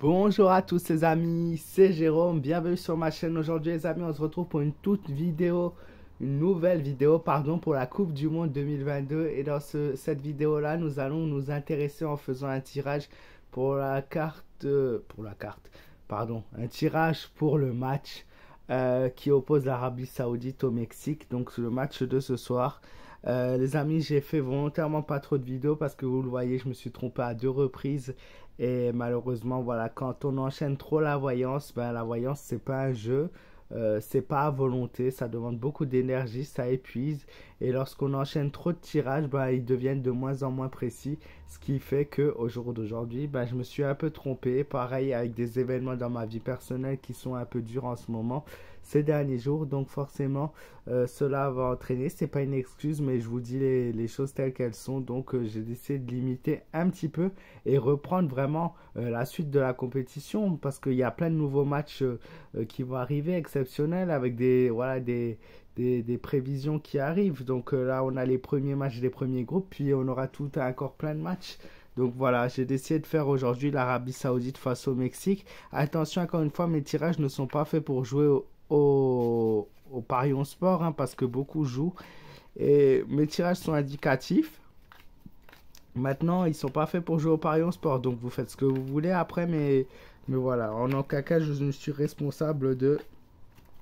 Bonjour à tous les amis, c'est Jérôme, bienvenue sur ma chaîne. Aujourd'hui les amis, on se retrouve pour une nouvelle vidéo pour la Coupe du Monde 2022. Et dans cette vidéo là, nous allons nous intéresser en faisant un tirage pour un tirage pour le match qui oppose l'Arabie Saoudite au Mexique, donc le match de ce soir. Les amis, j'ai fait volontairement pas trop de vidéos parce que vous le voyez, je me suis trompé à 2 reprises. Et malheureusement, voilà, quand on enchaîne trop la voyance, la voyance, c'est pas un jeu, c'est pas à volonté, ça demande beaucoup d'énergie, ça épuise. Et lorsqu'on enchaîne trop de tirages, ils deviennent de moins en moins précis. Ce qui fait que au jour d'aujourd'hui, je me suis un peu trompé. Pareil avec des événements dans ma vie personnelle qui sont un peu durs en ce moment, ces derniers jours. Donc forcément, cela va entraîner. C'est pas une excuse, mais je vous dis les choses telles qu'elles sont. Donc j'ai décidé de limiter un petit peu et reprendre vraiment la suite de la compétition, parce qu'il y a plein de nouveaux matchs qui vont arriver exceptionnels avec des prévisions qui arrivent. Donc là, on a les premiers matchs des premiers groupes, puis on aura encore plein de matchs. Donc voilà, j'ai décidé de faire aujourd'hui l'Arabie Saoudite face au Mexique. Attention, encore une fois, mes tirages ne sont pas faits pour jouer au parion sport, parce que beaucoup jouent. Et mes tirages sont indicatifs. Maintenant, ils sont pas faits pour jouer au parion sport, donc vous faites ce que vous voulez après, mais voilà, en aucun cas, je ne suis responsable de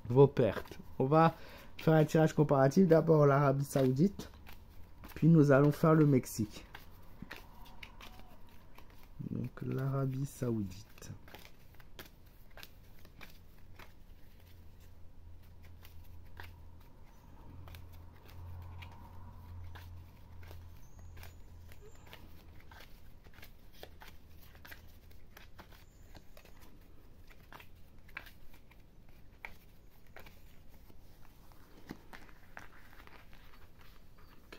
vos pertes. On va faire un tirage comparatif, d'abord l'Arabie Saoudite, puis nous allons faire le Mexique. Donc l'Arabie Saoudite.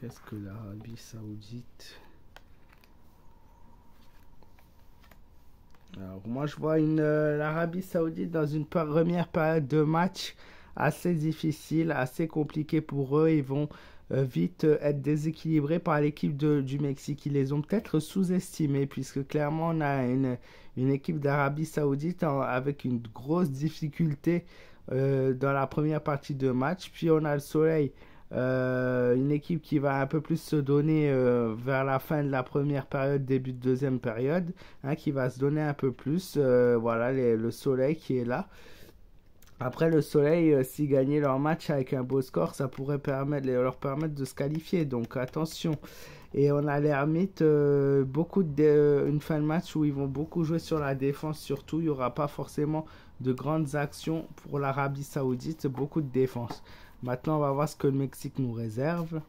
Qu'est-ce que l'Arabie Saoudite? Alors moi je vois l'Arabie Saoudite dans une première période de match assez difficile, assez compliquée pour eux. Ils vont vite être déséquilibrés par l'équipe du Mexique. Ils les ont peut-être sous-estimés, puisque clairement on a une équipe d'Arabie Saoudite avec une grosse difficulté dans la première partie de match. Puis on a le Soleil. Une équipe qui va un peu plus se donner vers la fin de la première période, début de deuxième période, qui va se donner un peu plus. Voilà, le Soleil qui est là. Après, le Soleil, s'ils gagnaient leur match avec un beau score, ça pourrait leur permettre de se qualifier. Donc attention. Et on a l'Hermite, une fin de match où ils vont beaucoup jouer sur la défense surtout. Il n'y aura pas forcément de grandes actions pour l'Arabie Saoudite, beaucoup de défense. Maintenant, on va voir ce que le Mexique nous réserve.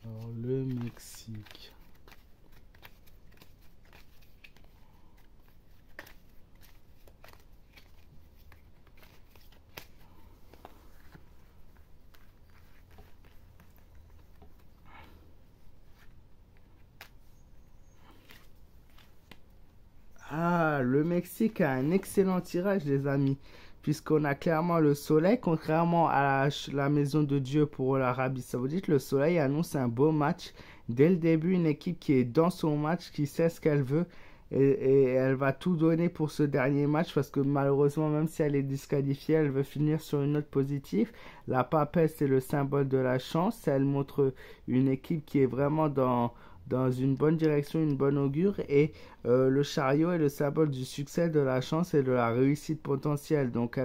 Alors, le Mexique. Ah, le Mexique a un excellent tirage, les amis, puisqu'on a clairement le Soleil, contrairement à la Maison de Dieu pour l'Arabie Saoudite. Le Soleil annonce un beau match. Dès le début, une équipe qui est dans son match, qui sait ce qu'elle veut, et elle va tout donner pour ce dernier match, parce que malheureusement, même si elle est disqualifiée, elle veut finir sur une note positive. La papesse, c'est le symbole de la chance. Elle montre une équipe qui est vraiment dans une bonne direction, une bonne augure. Et le chariot est le symbole du succès, de la chance et de la réussite potentielle. Donc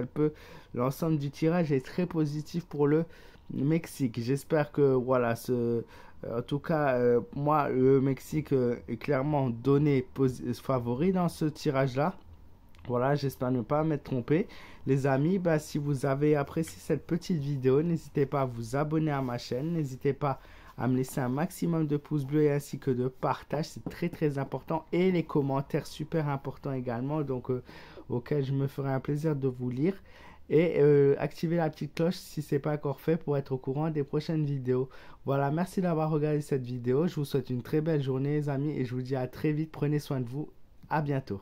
l'ensemble du tirage est très positif pour le Mexique. J'espère que voilà, en tout cas, moi, le Mexique est clairement donné favori dans ce tirage-là. Voilà, j'espère ne pas m'être trompé. Les amis, si vous avez apprécié cette petite vidéo, n'hésitez pas à vous abonner à ma chaîne. N'hésitez pas à me laisser un maximum de pouces bleus ainsi que de partage. C'est très très important. Et les commentaires, super importants également. Donc, auxquels je me ferai un plaisir de vous lire. et activez la petite cloche si ce n'est pas encore fait pour être au courant des prochaines vidéos. Voilà, merci d'avoir regardé cette vidéo. Je vous souhaite une très belle journée les amis et je vous dis à très vite. Prenez soin de vous. À bientôt.